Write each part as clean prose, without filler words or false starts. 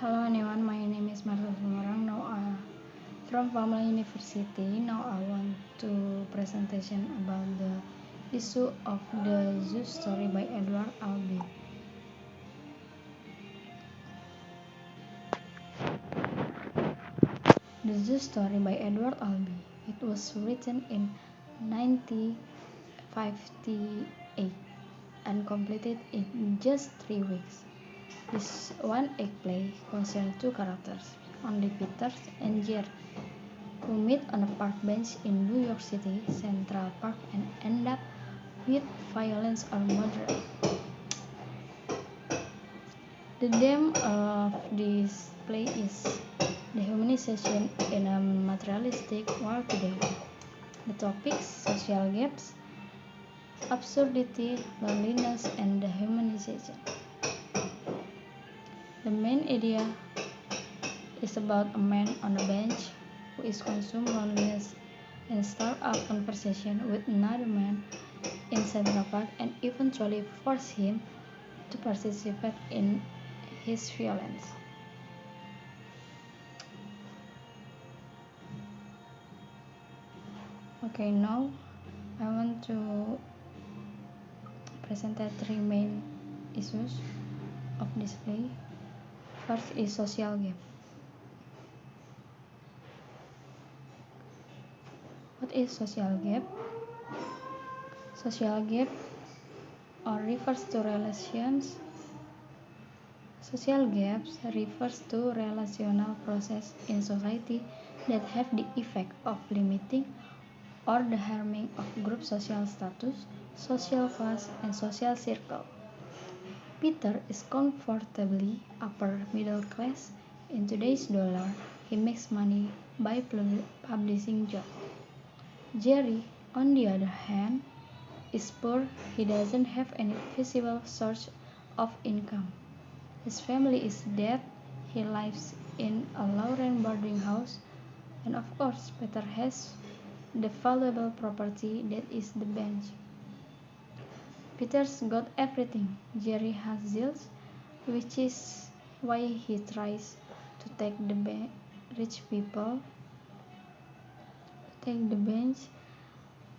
Hello anyone, my name is Marta Sumarang. From Pamela University. Now I want to presentation about the issue of the Zeus story by Edward Albee. The Zeus story by Edward Albee. It was written in 1958 and completed in just 3 weeks. This one-act play concerns two characters, only Peter and Jerry, who meet on a park bench in New York City Central Park and end up with violence or murder. The theme of this play is dehumanization in a materialistic world today. The topics: social gaps, absurdity, loneliness, and dehumanization. The main idea is about a man on a bench who is consumed loneliness and start a conversation with another man in Central Park and eventually force him to participate in his violence. Okay, now I want to present the three main issues of this play. First is social gap. What is social gap? Social gap refers to relations. Social gaps refers to relational process in society that have the effect of limiting or the harming of group social status, social class, and social circle. Peter is comfortably upper middle class. In today's dollar, he makes money by publishing jobs. Jerry, on the other hand, is poor. He doesn't have any visible source of income. His family is dead. He lives in a low-rent boarding house. And of course, Peter has the valuable property that is the bench. Peter's got everything. Jerry has Zills, which is why he tries to take the rich people. Take the bench.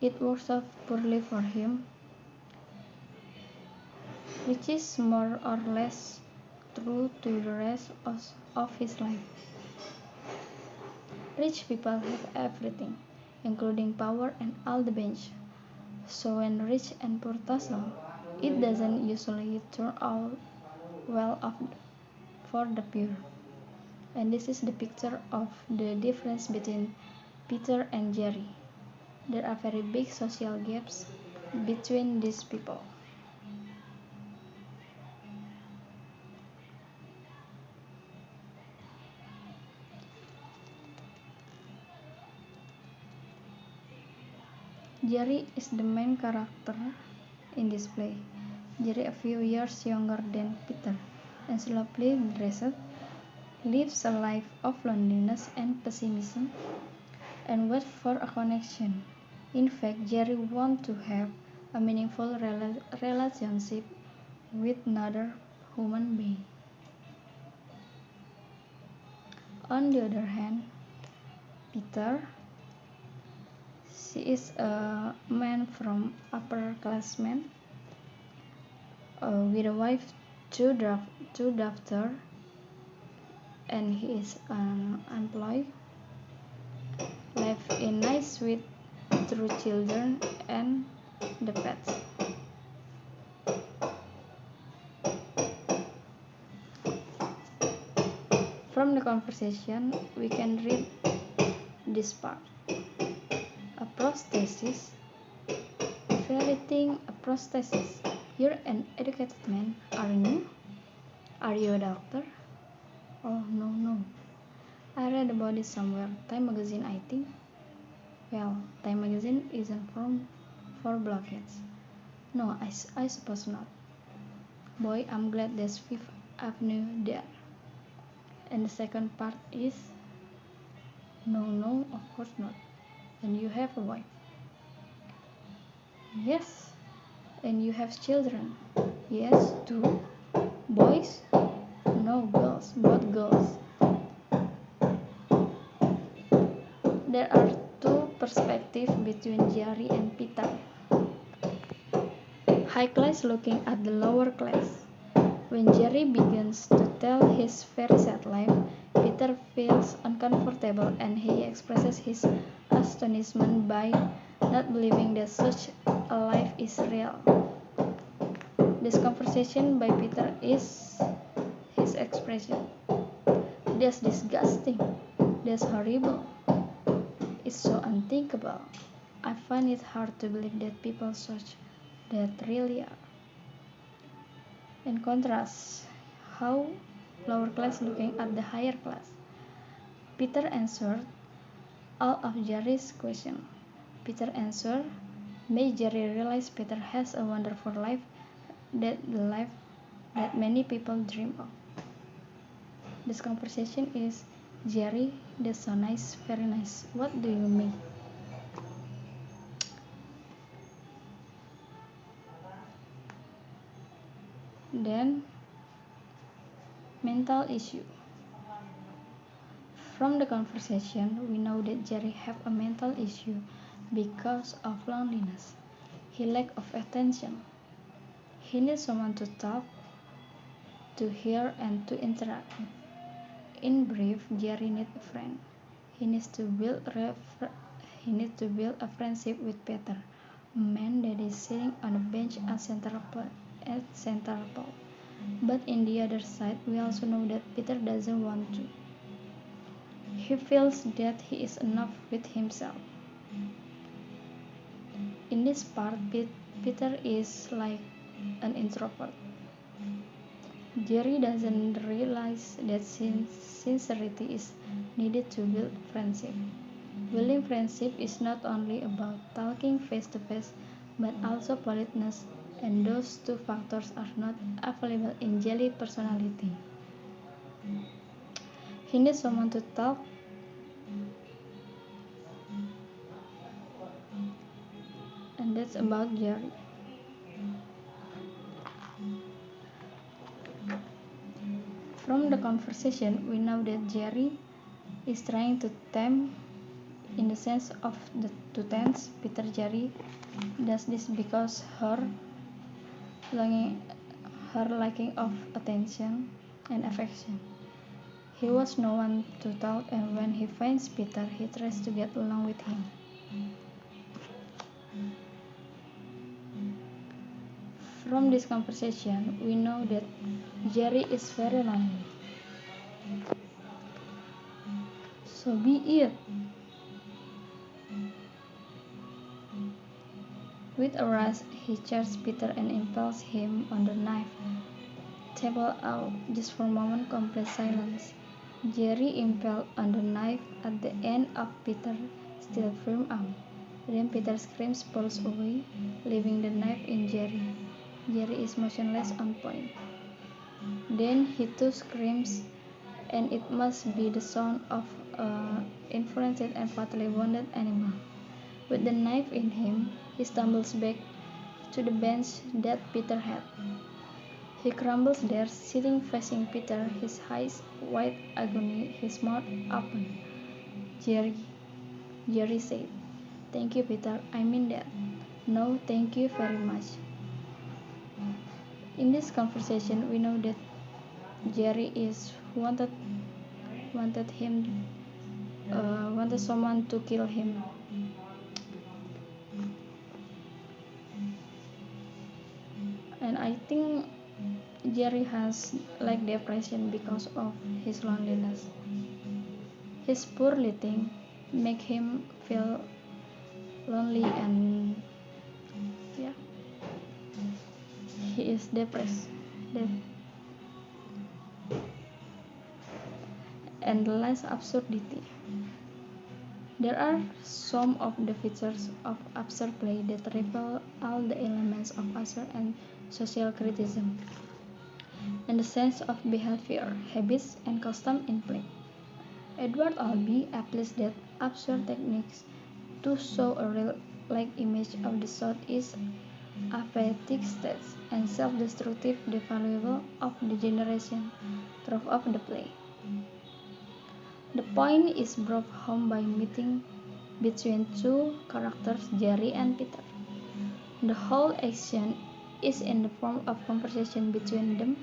It works out poorly for him, which is more or less true to the rest of his life. Rich people have everything, including power and all the bench. So when rich and poor tussle, it doesn't usually turn out well for the poor. And this is the picture of the difference between Peter and Jerry. There are very big social gaps between these people. Jerry is the main character in this play. Jerry, a few years younger than Peter and slowly dressed, lives a life of loneliness and pessimism and waits for a connection. In fact, Jerry wants to have a meaningful relationship with another human being. On the other hand, Peter, she is a man from upper class man with a wife, two daughters, and he is unemployed. Live in nice with 3 children and the pets. From the conversation, we can read this part. A prosthesis. Everything a prosthesis. You're an educated man, aren't you? Are you a doctor? Oh, no. I read about it somewhere. Time magazine, I think. Well, Time magazine isn't for blockheads. No, I suppose not. Boy, I'm glad there's Fifth Avenue there. And the second part is, no, of course not. And you have a wife. Yes. And you have children. Yes, 2 boys. No, girls, both girls. There are two perspectives between Jerry and Peter. High class looking at the lower class. When Jerry begins to tell his very sad life, Peter feels uncomfortable and he expresses his astonishment by not believing that such a life is real. This conversation by Peter is his expression. That's disgusting. That's horrible. It's so unthinkable. I find it hard to believe that people such that really are. In contrast, how lower class looking at the higher class. Peter answered all of Jerry's question. Peter answered, made Jerry realize Peter has a wonderful life, the life that many people dream of. This conversation is, Jerry, that's so nice, very nice. What do you mean? Then, mental issue. From the conversation, we know that Jerry have a mental issue because of loneliness. He lack of attention. He needs someone to talk, to hear, and to interact with. In brief, Jerry needs a friend. He needs to build a friendship with Peter, a man that is sitting on a bench at Central Park. But in the other side, we also know that Peter doesn't want to. He feels that he is enough with himself. In this part, Peter is like an introvert. Jerry doesn't realize that sincerity is needed to build friendship. Building friendship is not only about talking face to face, but also politeness, and those two factors are not available in Jerry's personality. He needs someone to talk, and that's about Jerry. From the conversation, we know that Jerry is trying to tame in the sense of the two tense. Peter Jerry does this because her lacking of attention and affection. He was no one to talk, and when he finds Peter, he tries to get along with him. From this conversation, we know that Jerry is very lonely. So be it. With a rush, he charges Peter and impales him on the knife table out. Just for a moment, complete silence. Jerry impaled on the knife at the end of Peter's still firm arm. Then Peter screams, pulls away, leaving the knife in Jerry. Jerry is motionless on point. Then he too screams, and it must be the sound of an infuriated and fatally wounded animal. With the knife in him, he stumbles back to the bench that Peter had. He crumbles there, sitting facing Peter, his eyes wide agony, his mouth open. Jerry said, "Thank you, Peter. I mean that. No, thank you very much." In this conversation, we know that Jerry is wanted someone to kill him. And I think Jerry has like depression because of his loneliness. His poor living make him feel lonely, and yeah, he is depressed. And the last, absurdity. There are some of the features of absurd play that reveal all the elements of absurd and social criticism, and the sense of behavior, habits, and custom in play. Edward Albee applies that absurd techniques to show a real-like image of the Southeast apathetic states and self-destructive devaluation of the generation trope of the play. The point is brought home by meeting between two characters, Jerry and Peter. The whole action is in the form of conversation between them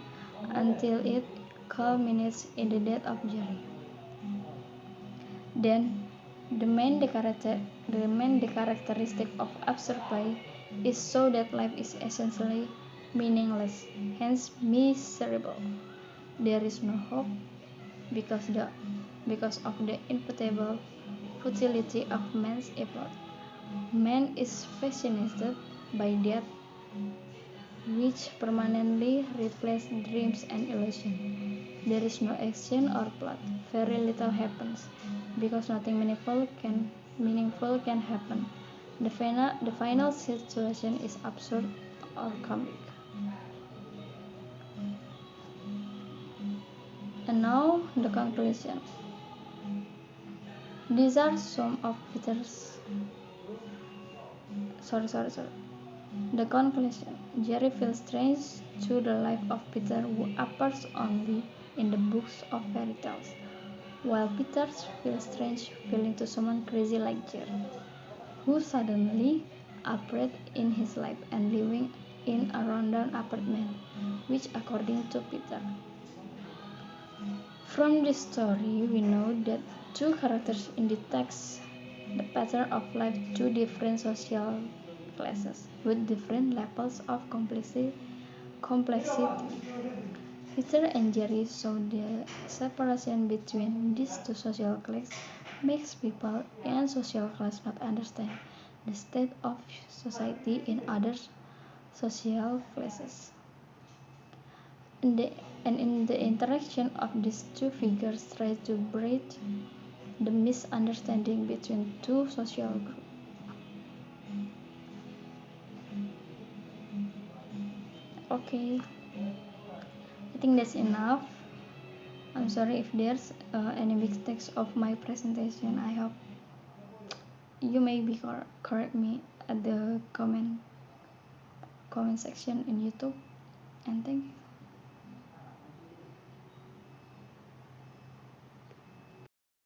until it culminates in the death of Jerry. Then, the main characteristic of absurd play is so that life is essentially meaningless, hence miserable. There is no hope because of the inevitable futility of man's effort. Man is fascinated by death, which permanently replaces dreams and illusions. There is no action or plot. Very little happens because nothing meaningful can happen. The final situation is absurd or comic. And now the conclusion. These are some of Peter's. Sorry. The conclusion. Jerry feels strange to the life of Peter, who appears only in the books of fairy tales, while Peter feels strange feeling to someone crazy like Jerry, who suddenly appeared in his life and living in a rundown apartment, which according to Peter. From this story, we know that two characters in the text the pattern of life two different social classes with different levels of complexity. Peter and Jerry show the separation between these two social classes makes people in social class not understand the state of society in other social classes. And in the interaction of these two figures try to bridge the misunderstanding between two social groups. Okay, I think that's enough. I'm sorry if there's any mistakes of my presentation. I hope you may be correct me at the comment section in YouTube. And thank you.